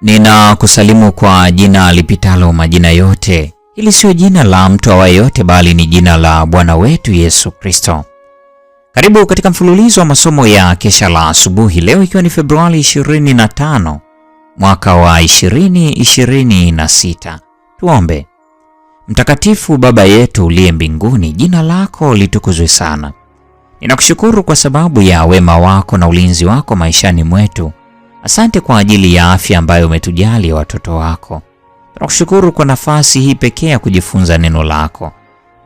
Ninakusalimu kwa jina lipitalo majina yote. Hili sio jina la mtu awaye yote, bali ni jina la Bwana wetu Yesu Kristo. Karibu katika mfululizo wa masomo ya kesha la asubuhi, leo ikiwa ni Februari 25 mwaka wa 2026. Tuombe. Mtakatifu Baba yetu uliye mbinguni, jina lako litukuzwe sana. Ninakushukuru kwa sababu ya wema wako na ulinzi wako maishani mwetu. Asante kwa ajili ya afya ambayo umetujali watoto wako. Tunakushukuru kwa nafasi hii pekee ya kujifunza neno lako.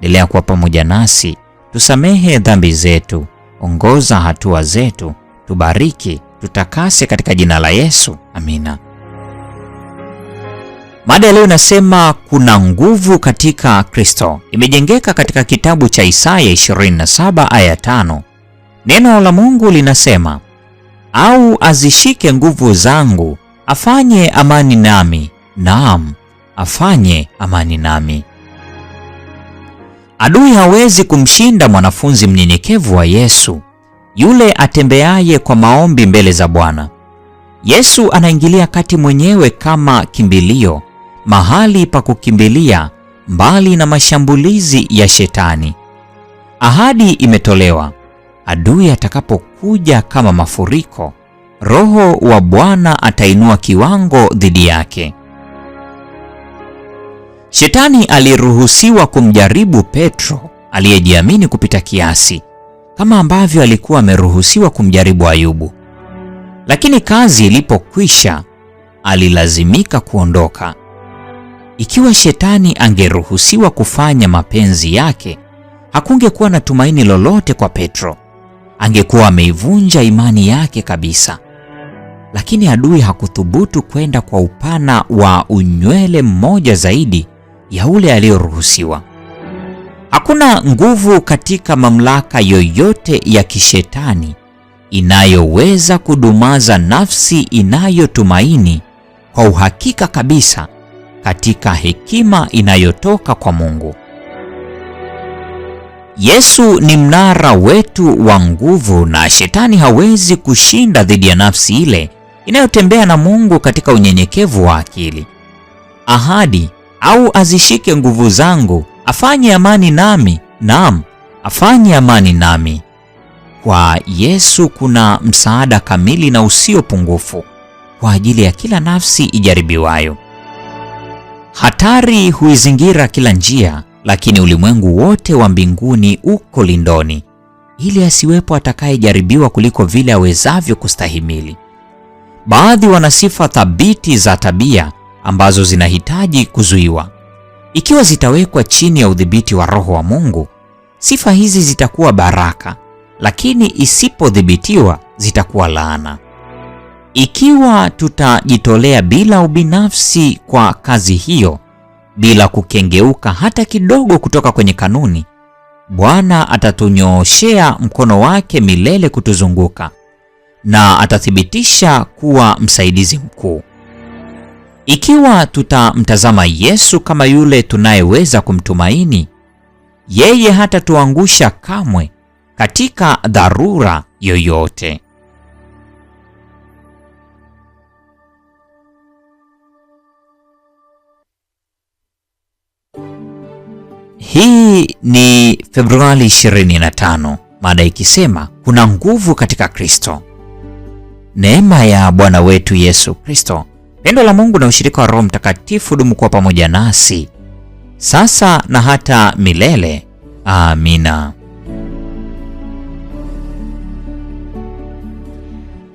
Endelea kuwa pamoja nasi, tusamehe dhambi zetu, ongoza hatua zetu, tubariki, tutakase katika jina la Yesu. Amina. Mada leo inasema kuna nguvu katika Kristo. Imejengeka katika kitabu cha Isaya 27 aya 5. Neno la Mungu linasema, au azishike nguvu zangu, afanye amani nami, naam, afanye amani nami. Adui hawezi kumshinda mwanafunzi mnyenyekevu wa Yesu, yule atembeaye kwa maombi mbele za Bwana. Yesu anaingilia kati mwenyewe kama kimbilio, mahali pa kukimbilia mbali na mashambulizi ya Shetani. Ahadi imetolewa. Adui atakapokuja kama mafuriko, Roho wa Bwana atainua kiwango dhidi yake. Shetani aliruhusiwa kumjaribu Petro aliyejiamini kupita kiasi, kama ambavyo alikuwa ameruhusiwa kumjaribu Ayubu. Lakini kazi ilipokwisha, alilazimika kuondoka. Ikiwa Shetani angeruhusiwa kufanya mapenzi yake, hakungekuwa na tumaini lolote kwa Petro. Angekuwa ameivunja imani yake kabisa. Lakini adui hakuthubutu kwenda kwa upana wa unywele mmoja zaidi ya ule aliyoruhusiwa. Hakuna nguvu katika mamlaka yoyote ya kishetani inayoweza kudumaza nafsi inayotumaini kwa uhakika kabisa katika hekima inayotoka kwa Mungu. Yesu ni mnara wetu wa nguvu, na Shetani hawezi kushinda dhidi ya nafsi ile inayotembea na Mungu katika unyenyekevu wa akili. Ahadi, au azishike nguvu zangu, afanye amani nami, naam, afanye amani nami. Kwa Yesu kuna msaada kamili na usio pungufu kwa ajili ya kila nafsi ijaribiwayo. Hatari huizingira kila njia, lakini ulimwengu wote wa mbinguni uko lindoni, ili asiwepo atakayejaribiwa kuliko vile awezavyo kustahimili. Baadhi wana sifa thabiti za tabia ambazo zinahitaji kuzuiwa. Ikiwa zitawekwa chini ya udhibiti wa Roho wa Mungu, sifa hizi zitakuwa baraka, lakini isipodhibitiwa zitakuwa laana. Ikiwa tutajitolea bila ubinafsi kwa kazi hiyo, bila kukengeuka hata kidogo kutoka kwenye kanuni, Bwana atatunyooshea mkono wake milele kutuzunguka na atathibitisha kuwa msaidizi mkuu. Ikiwa tutamtazama Yesu kama yule tunayeweza kumtumaini, yeye hatatuangusha kamwe katika dharura yoyote. Hii ni Februari 25, mada ikisema kuna nguvu katika Kristo. Neema ya Bwana wetu Yesu Kristo, pendo la Mungu na ushirika wa Roho Mtakatifu dumu kuwa pamoja nasi sasa na hata milele. Amina.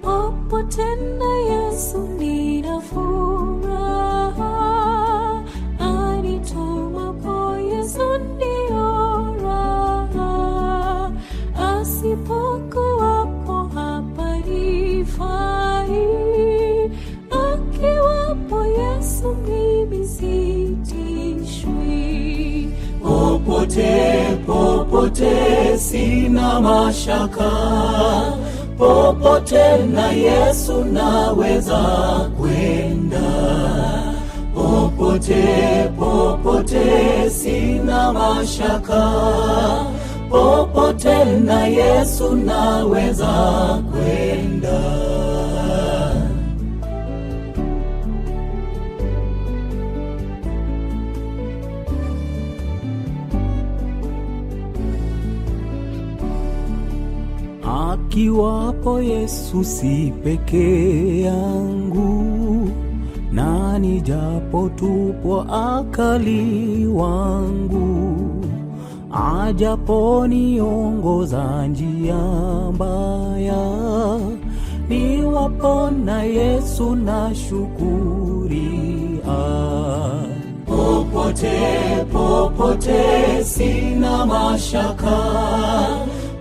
Popote sina mashaka, popote na Yesu naweza kwenda. Popote sina mashaka, popote na Yesu naweza kwenda. Akiwapo Yesu si peke yangu, na nijapotupwa akali wangu, ajaponiongoza njia mbaya, niwapo na Yesu nashukuria. Popote sina mashaka,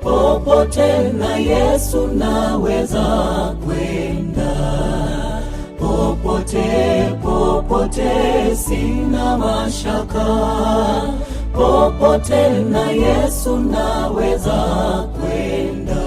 popote na Yesu naweza kwenda. Popote sina mashaka, popote na Yesu naweza kwenda.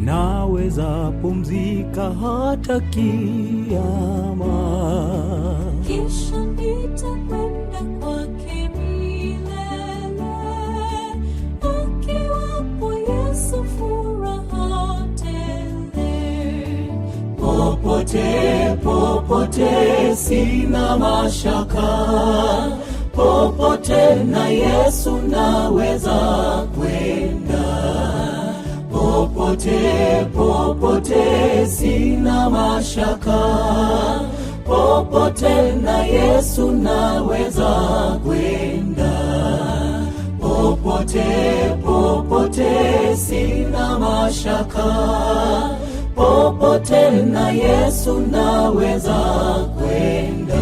Naweza pumzika hata kiyama, kisha nitakwenda kwake milele. Akiwapo Yesu furaha tele. Popote sina mashaka, popote na Yesu naweza kwenda. Popote sina mashaka, popote na Yesu naweza kwenda. Popote sina mashaka, popote na Yesu naweza kwenda.